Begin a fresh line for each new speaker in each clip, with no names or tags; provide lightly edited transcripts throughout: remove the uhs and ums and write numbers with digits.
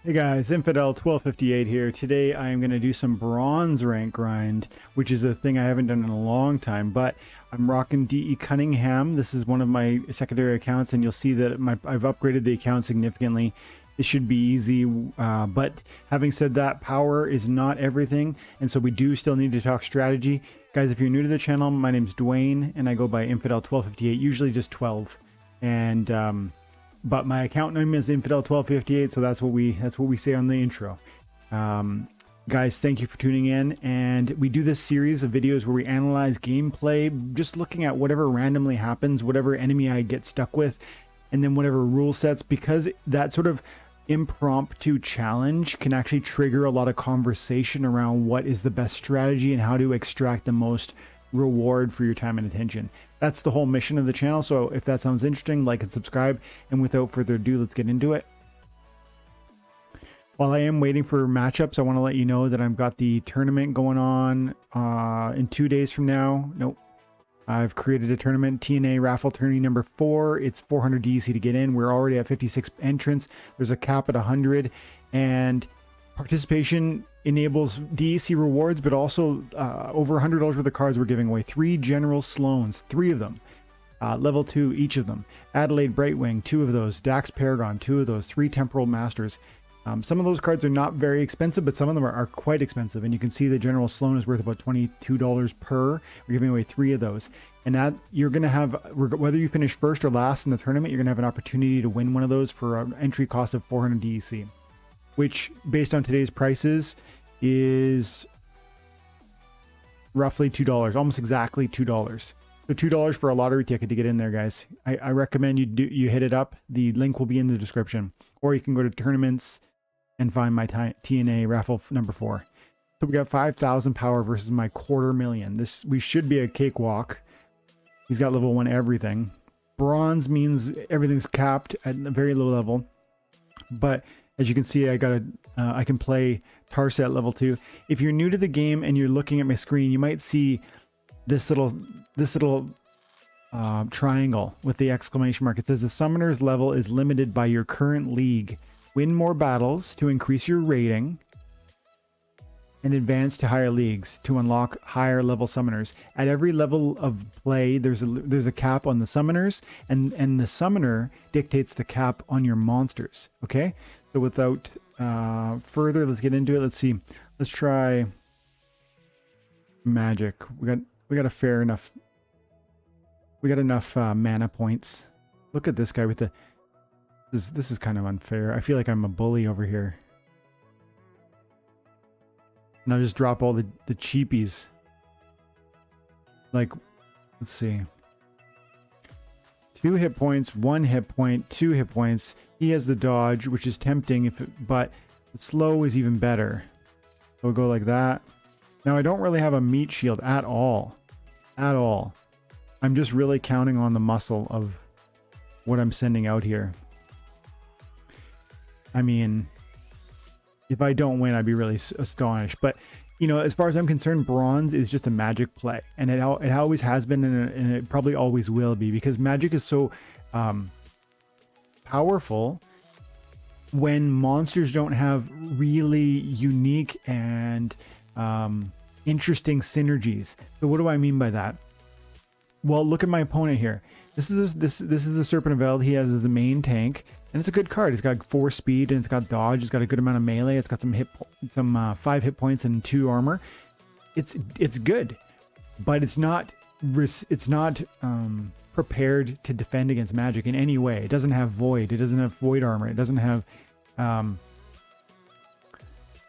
Hey guys, Infidel 1258 here. Today I am going to do some bronze rank grind, which is a thing I haven't done in a long time, but I'm rocking DE Cunningham. This is one of my secondary accounts, and you'll see that I've upgraded the account significantly. This should be easy, but having said that, power is not everything, and so we do still need to talk strategy. Guys, if you're new to the channel, my name's Dwayne, and I go by Infidel 1258, usually just 12. And but my account name is Infidel 1258, so that's what we say on the intro. Guys, thank you for tuning in, and we do this series of videos where we analyze gameplay, just looking at whatever randomly happens, whatever enemy I get stuck with, and then whatever rule sets, because that sort of impromptu challenge can actually trigger a lot of conversation around what is the best strategy and how to extract the most reward for your time and attention. That's the whole mission of the channel, so if that sounds interesting, like and subscribe, and without further ado, let's get into it. While I am waiting for matchups, I want to let you know that I've got the tournament going on in 2 days from now. Nope. I've created a tournament, TNA Raffle Tourney number 4. It's 400 DEC to get in. We're already at 56 entrants. There's a cap at 100, and participation enables DEC rewards, but also over $100 worth of cards we're giving away. 3 General Sloans, 3 of them. Level 2, each of them. Adelaide Brightwing, 2 of those. Dax Paragon, 2 of those. 3 Temporal Masters. Some of those cards are not very expensive, but some of them are quite expensive. And you can see the General Sloan is worth about $22 per. We're giving away 3 of those. And that you're going to have, whether you finish first or last in the tournament, you're going to have an opportunity to win one of those for an entry cost of 400 DEC. Which, based on today's prices, is roughly $2, almost exactly $2. So $2 for a lottery ticket to get in there, guys. I recommend you hit it up. The link will be in the description, or you can go to tournaments and find my TNA Raffle number 4. So we got 5,000 power versus my 250,000. We should be a cakewalk. He's got level 1 everything. Bronze means everything's capped at a very low level, but as you can see, I can play Tarsa at level 2. If you're new to the game and you're looking at my screen, you might see this little triangle with the exclamation mark. It says the summoner's level is limited by your current league. Win more battles to increase your rating and advance to higher leagues to unlock higher level summoners. At every level of play, there's a cap on the summoners, and the summoner dictates the cap on your monsters. Okay, so without further, let's get into it. Let's see. Let's try magic. We got a fair enough. We got enough mana points. Look at this guy with the. This is kind of unfair. I feel like I'm a bully over here. And I'll just drop all the cheapies. Like, let's see. 2 hit points, 1 hit point, 2 hit points. He has the dodge, which is tempting, but the slow is even better. So we'll go like that. Now I don't really have a meat shield at all. At all. I'm just really counting on the muscle of what I'm sending out here. I mean, if I don't win, I'd be really astonished. But, you know, as far as I'm concerned, bronze is just a magic play. And it always has been, and it probably always will be, because magic is so powerful when monsters don't have really unique and interesting synergies. So what do I mean by that? Well, look at my opponent here. This is the Serpent of Eld. He has the main tank. And it's a good card. It's got 4 speed and it's got dodge. It's got a good amount of melee. It's got some 5 hit points and 2 armor. It's good, but it's not prepared to defend against magic in any way. It doesn't have void. It doesn't have void armor. It doesn't have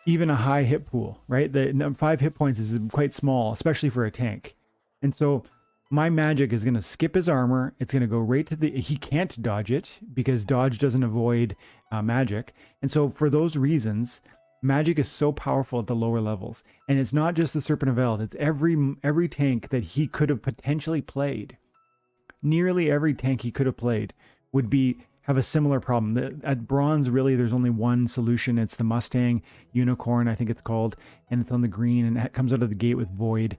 even a high hit pool. Right? The 5 hit points is quite small, especially for a tank. And so my magic is going to skip his armor. It's going to go right to he can't dodge it because dodge doesn't avoid magic. And so for those reasons, magic is so powerful at the lower levels. And it's not just the Serpent of Eld. It's every tank that he could have potentially played. Nearly every tank he could have played would have a similar problem. At bronze, really, there's only one solution. It's the Mustang Unicorn, I think it's called. And it's on the green, and it comes out of the gate with void.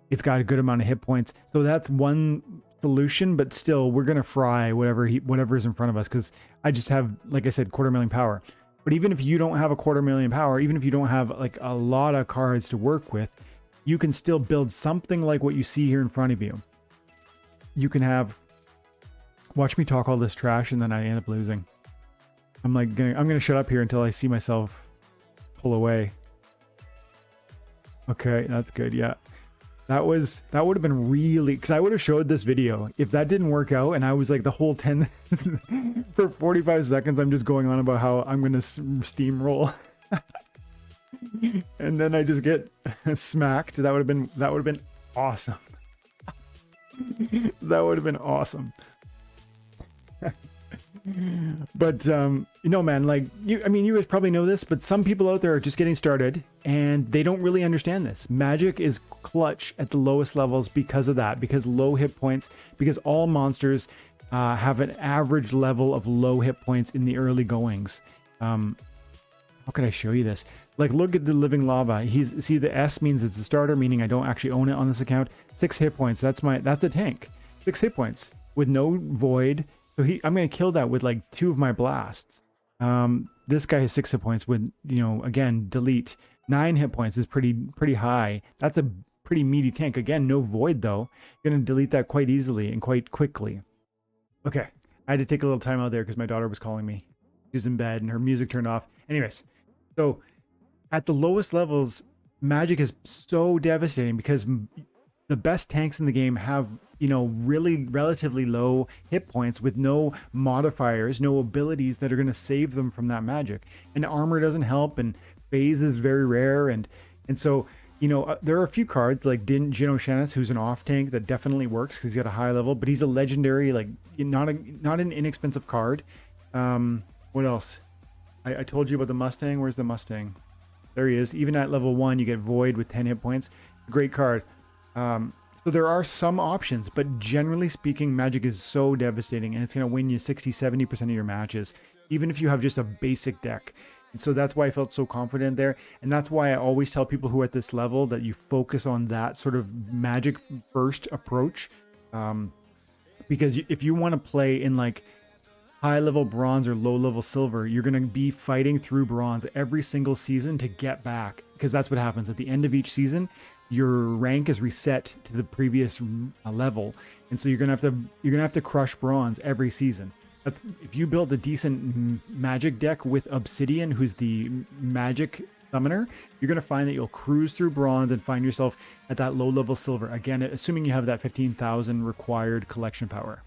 It's got a good amount of hit points. So that's one solution, but still we're gonna fry whatever's in front of us, because I just have, like I said, 250,000 power. But even if you don't have a 250,000 power, even if you don't have like a lot of cards to work with, you can still build something like what you see here in front of you. You can have, watch me talk all this trash and then I end up losing. I'm gonna shut up here until I see myself pull away. Okay, that's good. Yeah, that would have been really, because I would have showed this video if that didn't work out, and I was like the whole 10 for 45 seconds I'm just going on about how I'm gonna steamroll and then I just get smacked. That would have been awesome. That would have been awesome. But you know, man, like you guys probably know this, but some people out there are just getting started and they don't really understand this. Magic is clutch at the lowest levels because of that, because low hit points, because all monsters have an average level of low hit points in the early goings. How can I show you this? Like, look at the living lava. See, the S means it's a starter, meaning I don't actually own it on this account. 6 hit points. That's a tank. 6 hit points with no void. So I'm going to kill that with like 2 of my blasts. This guy has 6 hit points with, you know, again, delete. 9 hit points is pretty high. That's a pretty meaty tank. Again, no void though. Going to delete that quite easily and quite quickly. Okay, I had to take a little time out there because my daughter was calling me. She's in bed and her music turned off. Anyways, so at the lowest levels, magic is so devastating because the best tanks in the game have, you know, really relatively low hit points with no modifiers, no abilities that are going to save them from that magic. And armor doesn't help, and phase is very rare. And so, you know, there are a few cards like Jin O'Shaughnessy, who's an off tank that definitely works because he's got a high level, but he's a legendary, like not an inexpensive card. What else? I told you about the Mustang. Where's the Mustang? There he is. Even at level 1, you get Void with 10 hit points. Great card. So there are some options, but generally speaking, Magic is so devastating, and it's going to win you 60-70% of your matches, even if you have just a basic deck. And so that's why I felt so confident there. And that's why I always tell people who are at this level that you focus on that sort of Magic first approach. Because if you want to play in like high level bronze or low level silver, you're going to be fighting through bronze every single season to get back, because that's what happens at the end of each season. Your rank is reset to the previous level, and so you're gonna have to crush bronze every season. If you build a decent magic deck with Obsidian, who's the magic summoner, you're gonna find that you'll cruise through bronze and find yourself at that low level silver again, assuming you have that 15,000 required collection power.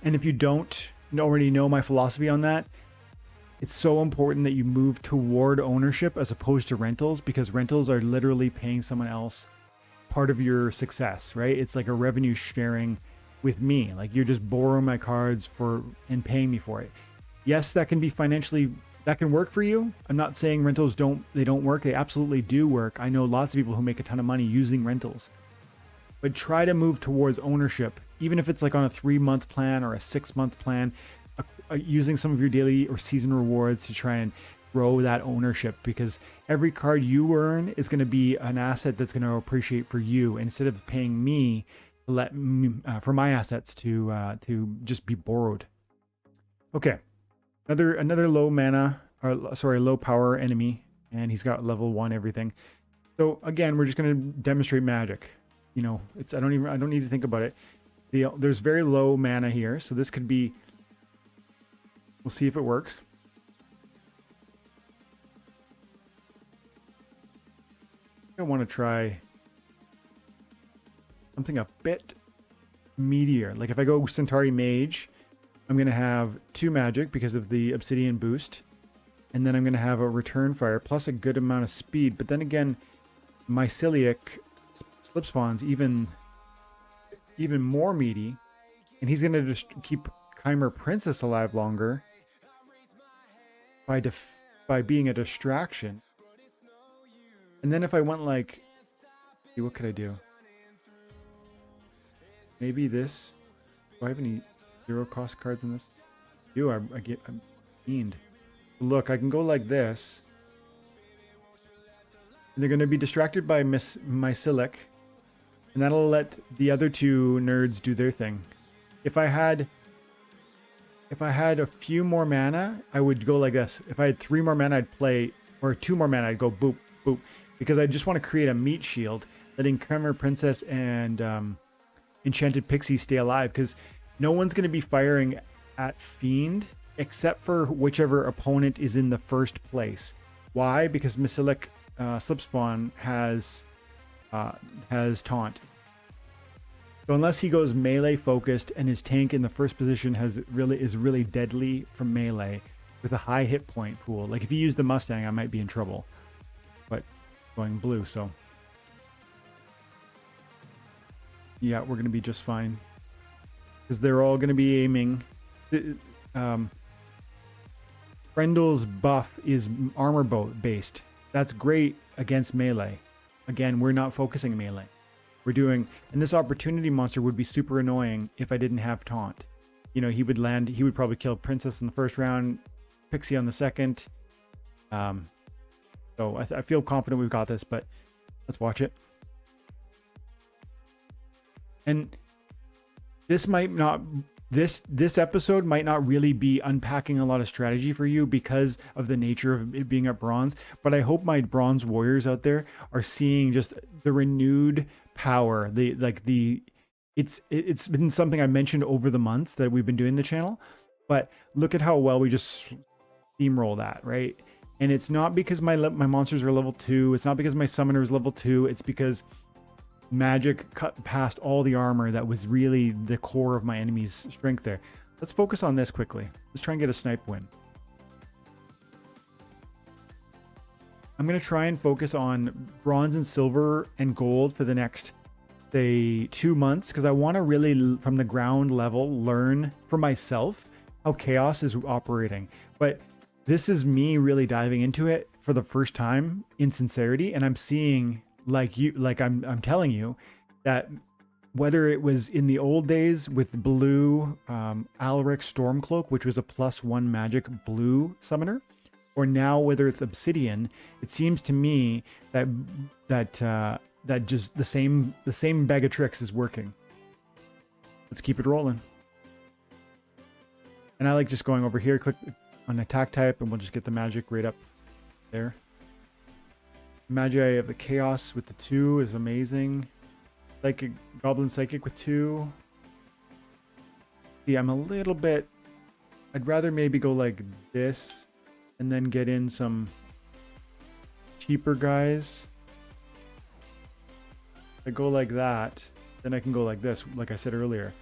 And if you don't already know my philosophy on that, it's so important that you move toward ownership as opposed to rentals, because rentals are literally paying someone else part of your success, right? It's like a revenue sharing with me. Like, you're just borrowing my cards and paying me for it. Yes, that can be financially, that can work for you. I'm not saying rentals don't work. They absolutely do work. I know lots of people who make a ton of money using rentals. But try to move towards ownership, even if it's like on a 3-month plan or a 6-month plan, using some of your daily or season rewards to try and grow that ownership, because every card you earn is going to be an asset that's going to appreciate for you, instead of paying me to for my assets to just be borrowed. Okay, another low mana, or sorry, low power enemy, and he's got level 1 everything. So again, we're just going to demonstrate magic. You know, I don't need to think about it. There's very low mana here, so this could be. We'll see if it works. I want to try something a bit meatier. Like if I go Centauri Mage, I'm going to have 2 magic because of the Obsidian boost. And then I'm going to have a return fire plus a good amount of speed. But then again, my Celiac slip spawns even more meaty. And he's going to just keep Chimer Princess alive longer by being a distraction. And then if I went like, what could I do? Maybe this. Do I have any 0 cost cards in this? I'm fiend. Look, I can go like this. And they're going to be distracted by Mycelic. and that'll let the other two nerds do their thing. If I had a few more mana, I would go like this. If I had 3 more mana, I'd play, or 2 more mana, I'd go boop, boop, because I just want to create a meat shield, letting Tremor Princess and Enchanted Pixie stay alive, because no one's going to be firing at Fiend except for whichever opponent is in the first place. Why? Because Misilic Slipspawn has taunt. So unless he goes melee focused and his tank in the first position is really deadly from melee with a high hit point pool. Like if he used the Mustang, I might be in trouble. But going blue, so yeah, we're gonna be just fine. Because they're all gonna be aiming. Frendel's buff is armor based. That's great against melee. Again, we're not focusing melee. We're doing, and this opportunity monster would be super annoying if I didn't have taunt. You know, he would land, he would probably kill Princess in the first round, Pixie on the second. So I feel confident we've got this, but let's watch it. And this might not, this episode might not really be unpacking a lot of strategy for you because of the nature of it being at bronze, but I hope my bronze warriors out there are seeing just the renewed power. It's been something I mentioned over the months that we've been doing the channel, but look at how well we just steamroll that, right? And it's not because my monsters are level 2, it's not because my summoner is level 2, it's because magic cut past all the armor that was really the core of my enemy's strength there. Let's focus on this quickly. Let's try and get a snipe win. I'm going to try and focus on bronze and silver and gold for the next, say, 2 months, because I want to really, from the ground level, learn for myself how chaos is operating. But this is me really diving into it for the first time in sincerity, and I'm seeing, I'm telling you, that whether it was in the old days with blue ALRIC Stormcloak, which was a +1 magic blue summoner, or now whether it's Obsidian, it seems to me that just the same bag of tricks is working. Let's keep it rolling. And I like just going over here, click on attack type, and we'll just get the magic right up there. Magi of the Chaos with the 2 is amazing. Psychic, Goblin Psychic with 2. See, I'm a little bit, I'd rather maybe go like this and then get in some cheaper guys. If I go like that, then I can go like this, like I said earlier.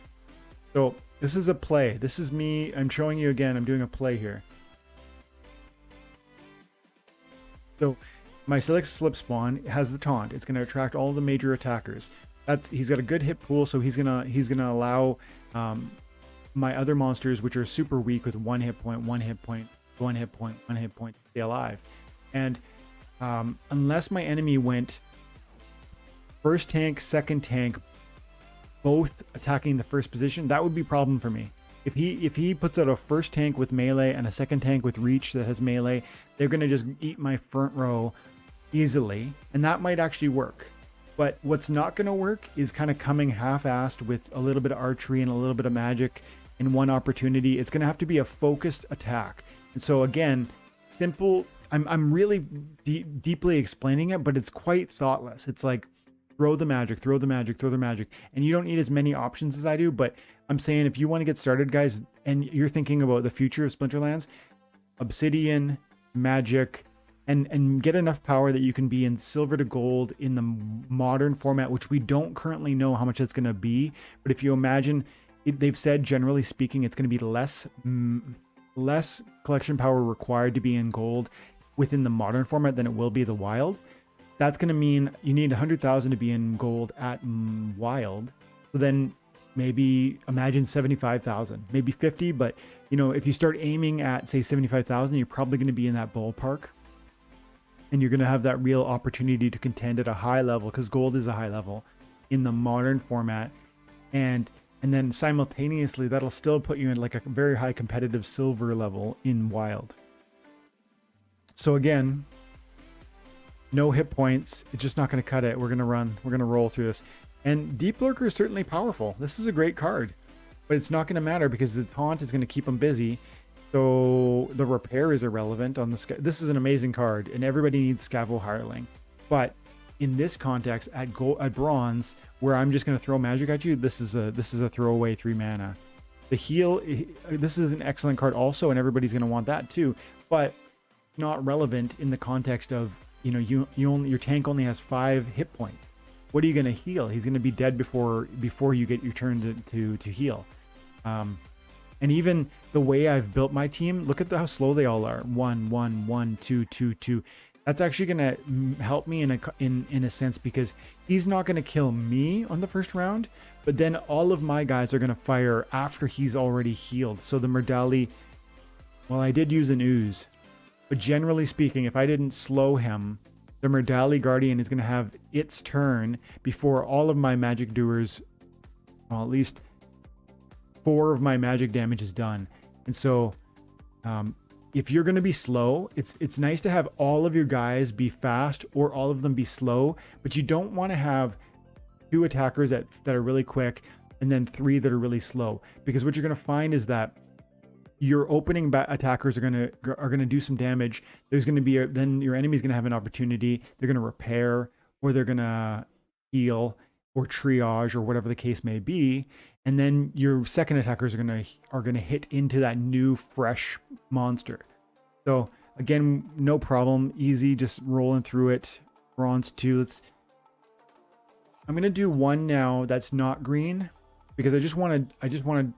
So this is a play. This is me. I'm showing you again. I'm doing a play here. So my Select Slipspawn has the taunt. It's going to attract all the major attackers. He's got a good hit pool, so he's gonna allow my other monsters, which are super weak with 1 hit point, 1 hit point, 1 hit point, 1 hit point, to stay alive. And unless my enemy went first tank, second tank, both attacking the first position, that would be a problem for me. If he puts out a first tank with melee and a second tank with reach that has melee, they're gonna just eat my front row easily, and that might actually work. But what's not going to work is kind of coming half-assed with a little bit of archery and a little bit of magic in one opportunity. It's going to have to be a focused attack. And so again, simple. I'm really deeply explaining it, but it's quite thoughtless. It's like throw the magic, throw the magic, throw the magic, and you don't need as many options as I do. But I'm saying if you want to get started, guys, and you're thinking about the future of Splinterlands, Obsidian, magic, and get enough power that you can be in silver to gold in the modern format, which we don't currently know how much it's going to be. But if you imagine, they've said generally speaking, it's going to be less collection power required to be in gold within the modern format than it will be the wild. That's going to mean you need 100,000 to be in gold at wild. So then maybe imagine 75,000, maybe 50. But you know, if you start aiming at say 75,000, you're probably going to be in that ballpark. And you're going to have that real opportunity to contend at a high level, because gold is a high level in the modern format. And then simultaneously, that'll still put you in like a very high competitive silver level in wild. So again, no hit points. It's just not going to cut it. We're going to run. We're going to roll through this. And Deep Lurker is certainly powerful. This is a great card, but it's not going to matter because the taunt is going to keep him busy. So the repair is irrelevant on the. This is an amazing card, and everybody needs Scavo Hireling. But in this context, at bronze, where I'm just going to throw magic at you, this is a throwaway 3 mana. The heal, this is an excellent card also, and everybody's going to want that too. But not relevant in the context of, you know, your tank only has 5 hit points. What are you going to heal? He's going to be dead before you get your turn to heal. And even the way I've built my team, look at how slow they all are. 1, 1, 1, 2, 2, 2. That's actually going to help me in a sense, because he's not going to kill me on the first round, but then all of my guys are going to fire after he's already healed. So the Murdali, well, I did use an ooze, but generally speaking, if I didn't slow him, the Murdali Guardian is going to have its turn before all of my magic doers, well, at least 4 of my magic damage is done. And so if you're going to be slow, it's nice to have all of your guys be fast or all of them be slow, but you don't want to have 2 attackers that are really quick and then 3 that are really slow, because what you're going to find is that your opening attackers are gonna do some damage. There's going to be then your enemy's going to have an opportunity. They're going to repair, or they're going to heal or triage or whatever the case may be, and then your second attackers are going to hit into that new fresh monster. So again, no problem, easy, just rolling through it. Bronze 2. I'm going to do one now that's not green, because I just want to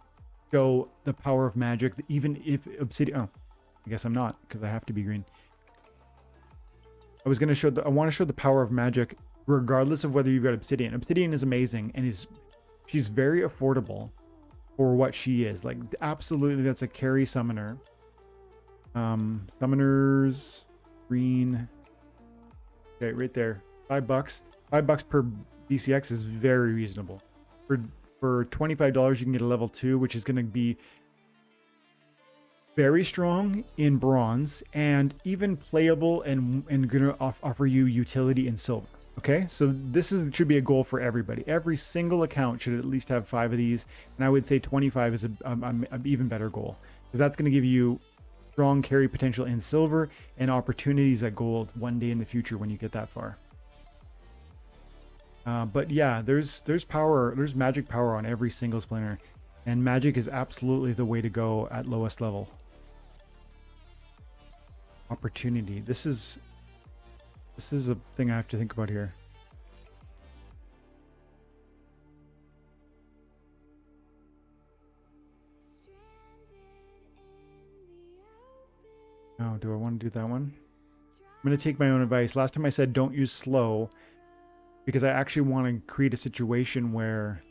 show the power of magic, even if Obsidian, oh, I guess I'm not, because I have to be green. I want to show the power of magic regardless of whether you've got Obsidian. Obsidian is amazing, and she's very affordable for what she is. Like, absolutely, that's a carry summoner. Summoners, green. Okay, right there. $5. $5 per BCX is very reasonable. For $25, you can get a level 2, which is going to be very strong in bronze and even playable and going to offer you utility in silver. Okay, so should be a goal for everybody. Every single account should at least have 5 of these, and I would say 25 is an even better goal, because that's going to give you strong carry potential in silver and opportunities at gold one day in the future when you get that far. But yeah, there's power, there's magic power on every single splinter, and magic is absolutely the way to go at lowest level. Opportunity. This is a thing I have to think about here. Oh, do I want to do that one? I'm going to take my own advice. Last time I said don't use slow, because I actually want to create a situation where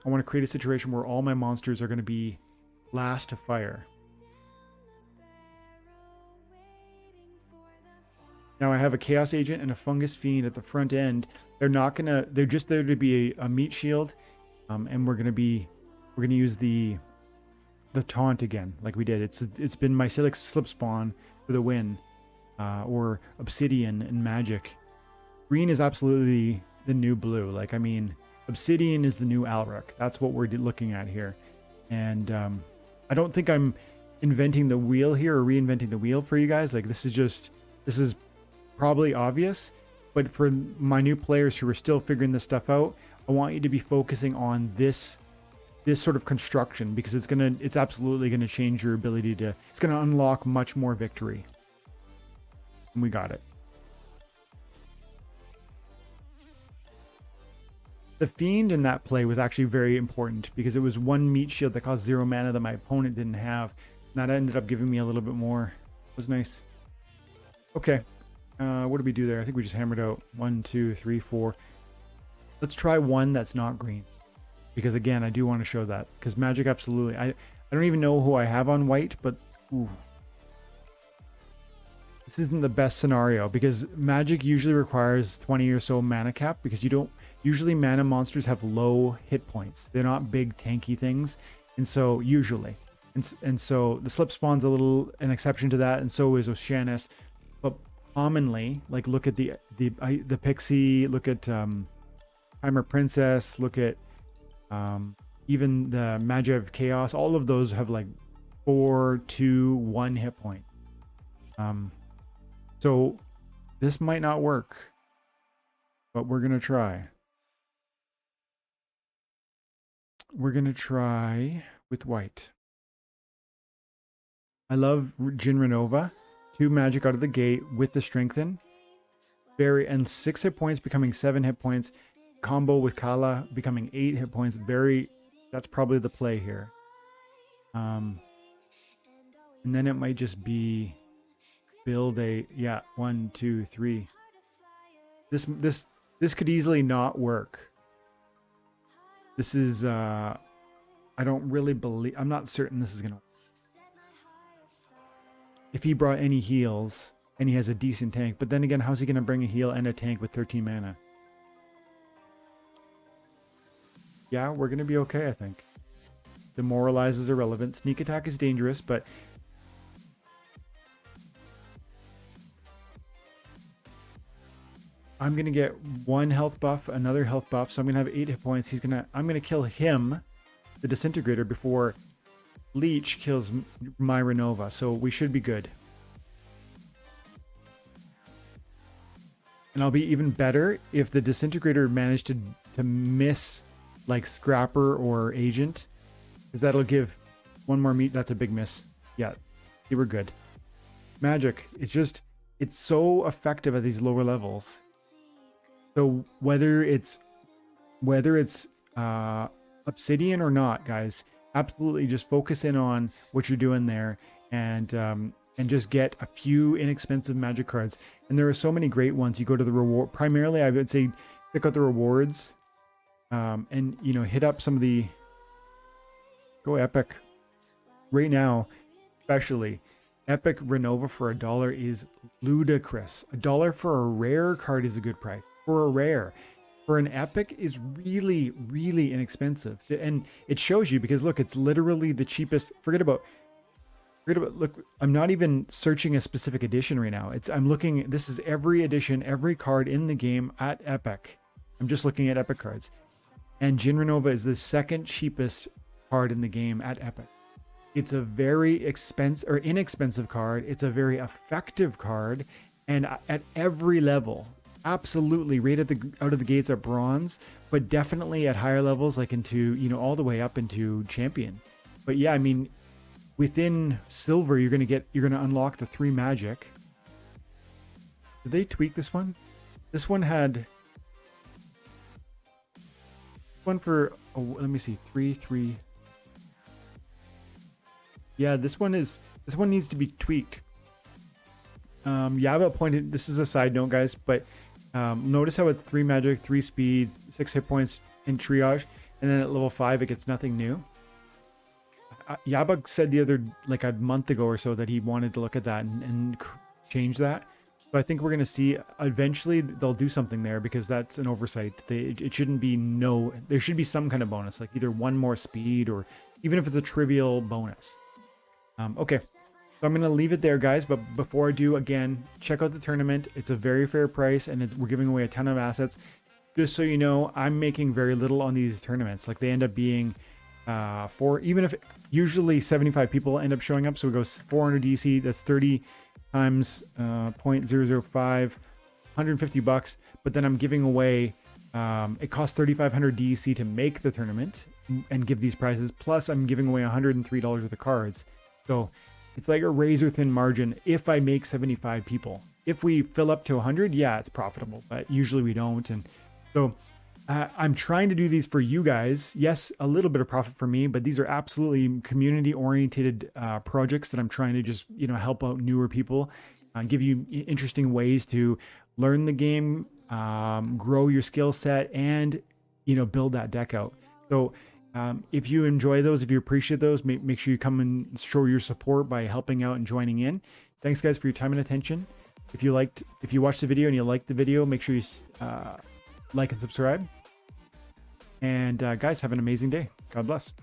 all my monsters are going to be last to fire. Now I have a Chaos Agent and a Fungus Fiend at the front end. They're just there to be a meat shield, and we're gonna use the taunt again, like we did. It's been Mycelic Slip Spawn for the win, or Obsidian and Magic. Green is absolutely the new blue. Like, I mean, Obsidian is the new ALRIC. That's what we're looking at here, and I don't think I'm inventing the wheel here or reinventing the wheel for you guys. Like, this is probably obvious, but for my new players who are still figuring this stuff out, I want you to be focusing on this sort of construction, because it's absolutely gonna change your ability to. It's gonna unlock much more victory. And we got it. The Fiend in that play was actually very important, because it was one meat shield that cost 0 mana that my opponent didn't have. And that ended up giving me a little bit more. It was nice. Okay. What did we do there? I think we just hammered out 1, 2, 3, 4. Let's try one that's not green, because again, I do want to show that, because magic, absolutely. I don't even know who I have on white, but ooh, this isn't the best scenario, because magic usually requires 20 or so mana cap, because usually mana monsters have low hit points. They're not big tanky things, and so usually, and so the Slip Spawn's an exception to that, and so is Oceanus. But commonly, like, look at the Pixie, look at Timer Princess, look at even the Magi of Chaos. All of those have like 4, 2, 1 hit point. So this might not work, but we're gonna try. We're gonna try with white. I love Jin Renova. 2 magic out of the gate with the strengthen. And 6 hit points becoming 7 hit points. Combo with Kala becoming 8 hit points. That's probably the play here. And then it might just be build a 1, 2, 3. This could easily not work. This is I don't really believe, I'm not certain this is gonna work. If he brought any heals and he has a decent tank, but then again, how's he gonna bring a heal and a tank with 13 mana? Yeah, we're gonna be okay, I think. Demoralize is irrelevant. Sneak attack is dangerous, but I'm gonna get 1 health buff, another health buff, so I'm gonna have 8 hit points. I'm gonna kill him, the Disintegrator, before Leech kills my Renova, so we should be good. And I'll be even better if the Disintegrator managed to miss like Scrapper or Agent, because that'll give 1 more meat. That's a big miss. Yeah, they were good. Magic, it's so effective at these lower levels. So whether it's Obsidian or not, guys, absolutely just focus in on what you're doing there and just get a few inexpensive magic cards. And there are so many great ones. You go to the reward, primarily I would say pick out the rewards, and you know, hit up some of the, go epic right now, especially epic Renova for $1 is ludicrous. $1 for a rare card is a good price. For a rare, for an epic is really, really inexpensive. And it shows you because look, it's literally the cheapest. Forget about, look, I'm not even searching a specific edition right now. I'm looking, this is every edition, every card in the game at epic. I'm just looking at epic cards. And Jin Renova is the second cheapest card in the game at epic. It's a very inexpensive card. It's a very effective card. And at every level, absolutely right out of the gates at bronze, but definitely at higher levels, like into, you know, all the way up into champion. But yeah, I mean, within silver, you're gonna unlock the 3 magic. Did they tweak this one? This one had one for, oh, let me see, 3. Yeah, this one needs to be tweaked. Yaba pointed, this is a side note, guys, but notice how it's 3 magic, 3 speed, 6 hit points in triage, and then at level 5 it gets nothing new. Yaba said the other, like a month ago or so, that he wanted to look at that and change that. So I think we're going to see eventually they'll do something there, because that's an oversight. It shouldn't be there should be some kind of bonus, like either 1 more speed, or even if it's a trivial bonus. Okay, so I'm going to leave it there, guys. But before I do, again, check out the tournament. It's a very fair price, and we're giving away a ton of assets. Just so you know, I'm making very little on these tournaments. Like, they end up being even if usually 75 people end up showing up, so it goes 400 DC. That's 30 times 0.005, $150. But then I'm giving away, it costs 3,500 DC to make the tournament and give these prizes. Plus, I'm giving away $103 worth of cards. So it's like a razor thin margin if I make 75 people. If we fill up to 100, yeah, it's profitable, but usually we don't. And so I'm trying to do these for you guys. Yes, a little bit of profit for me, but these are absolutely community oriented projects that I'm trying to just, you know, help out newer people, give you interesting ways to learn the game, grow your skill set, and, you know, build that deck out. So if you enjoy those, if you appreciate those, make sure you come and show your support by helping out and joining in. Thanks, guys, for your time and attention. If you watched the video and you liked the video, make sure you like and subscribe. And guys, have an amazing day. God bless.